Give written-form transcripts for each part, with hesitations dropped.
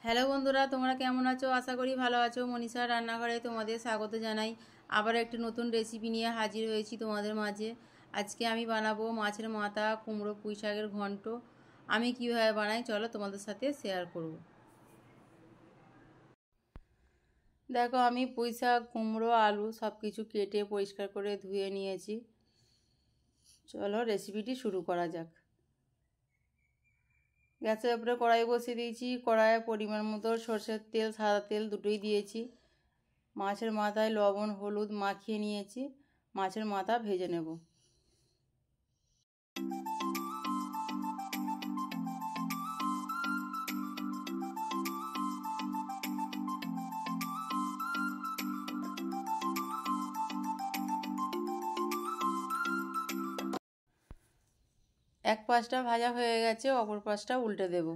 Hello বন্ধুরা, তোমরা কেমন আছো? আশা করি ভালো আছো। মনীষা রান্নাঘরে তোমাদের স্বাগত জানাই। আবার একটি নতুন রেসিপি নিয়ে হাজির হয়েছি তোমাদের মাঝে। আজকে আমি বানাবো মাছের মাথা কুমড়ো পুঁই শাকের ঘন্ট। আমি কীভাবে বানাই চলো তোমাদের সাথে শেয়ার করব। দেখো, আমি পুঁই শাক, কুমড়ো, আলু সব কিছু কেটে পরিষ্কার করে ধুয়ে নিয়েছি। চলো রেসিপিটি শুরু করা যাক। গ্যাসের উপরে কড়াই বসিয়ে দিয়েছি। কড়াইয়ে পরিমাণ মতো সরষের তেল, সাদা তেল দুটোই দিয়েছি। মাছের মাথায় লবণ হলুদ মাখিয়ে নিয়েছি। মাছের মাথা ভেজে নেব। এক পাশটা ভাজা হয়ে গেছে, অপর পাশটা উল্টে দেব।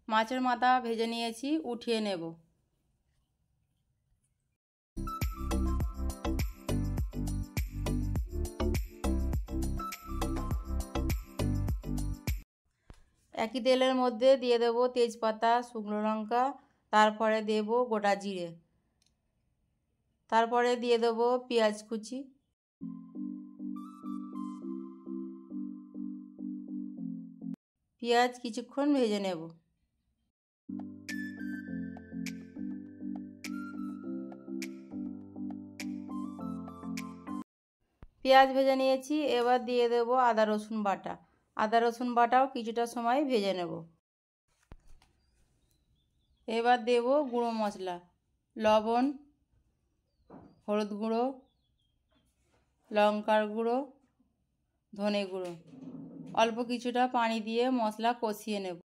মাছের মাথা ভেজে নিয়েছি, উঠিয়ে নেব। একই তেলের মধ্যে দিয়ে দেব তেজপাতা, শুকনো লঙ্কা, তারপরে দেব গোটা জিরে, তারপরে দিয়ে দেব পেঁয়াজ কুচি, পেঁয়াজ কিছুক্ষণ ভেজে নেব। পেঁয়াজ ভেজে নিয়েছি, এবার দিয়ে দেব আদা রসুন বাটা। আদা রসুন বাটাও কিছুটা সময় ভেজে নেব। এবার দেব গুঁড়ো মশলা, লবণ, হলুদ গুঁড়ো, লঙ্কার গুঁড়ো, ধনে গুঁড়ো। অল্প কিছুটা পানি দিয়ে মশলা কষিয়ে নেব।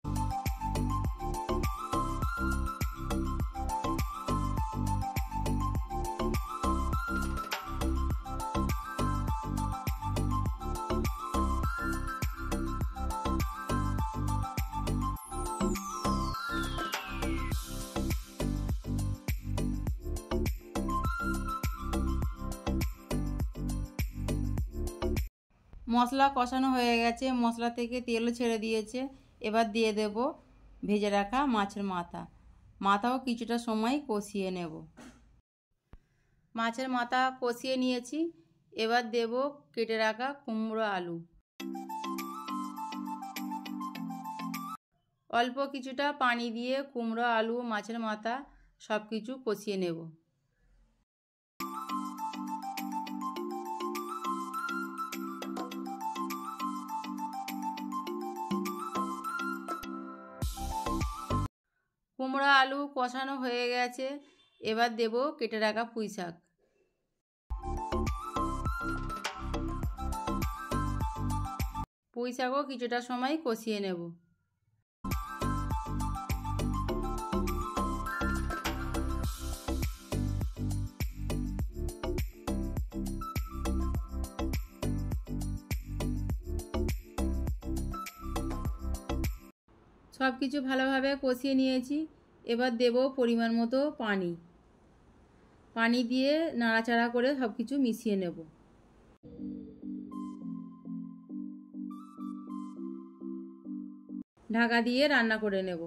মশলা কষানো হয়ে গেছে, মশলা থেকে তেলও ছেড়ে দিয়েছে। এবার দিয়ে দেব ভেজে রাখা মাছের মাথা। মাথাও কিছুটা সময় কষিয়ে নেব। মাছের মাথা কষিয়ে নিয়েছি, এবার দেব কেটে রাখা কুমড়ো আলু। অল্প কিছুটা পানি দিয়ে কুমড়ো আলু মাছের মাথা সব কিছু কষিয়ে নেব। কুমড়ো আলু কষানো হয়ে গেছে, এবার দেব কেটে রাখা পুঁই শাক। পুঁই শাকও কিছুটা সময় কষিয়ে নেব। সব কিছু ভালোভাবে কষিয়ে নিয়েছি, এবার দেব পরিমাণ মতো পানি। পানি দিয়ে নাড়াচাড়া করে সব কিছু মিশিয়ে নেব। ঢাকা দিয়ে রান্না করে নেব।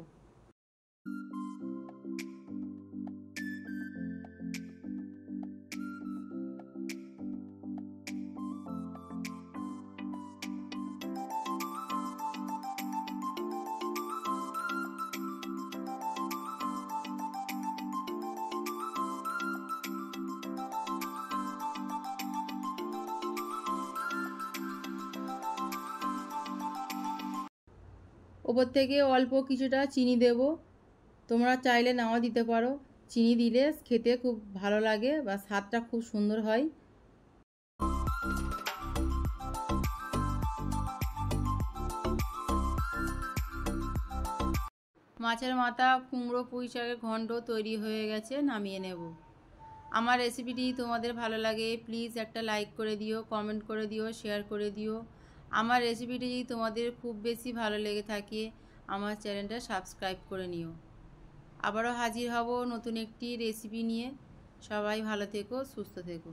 ওপর থেকে অল্প কিছুটা চিনি দেব। তোমরা চাইলে নাও দিতে পারো। চিনি দিলে খেতে খুব ভালো লাগে বা স্বাদটা খুব সুন্দর হয়। মাছের মাথা কুমড়ো পুঁই শাকের ঘন্ট তৈরি হয়ে গেছে, নামিয়ে নেব। আমার রেসিপিটি তোমাদের ভালো লাগে প্লিজ একটা লাইক করে দিও, কমেন্ট করে দিও, শেয়ার করে দিও। আমার রেসিপিটি যদি তোমাদের খুব বেশি ভালো লেগে থাকে আমার চ্যানেলটা সাবস্ক্রাইব করে নিও। আবারও হাজির হব নতুন একটি রেসিপি নিয়ে। সবাই ভালো থেকো, সুস্থ থেকো।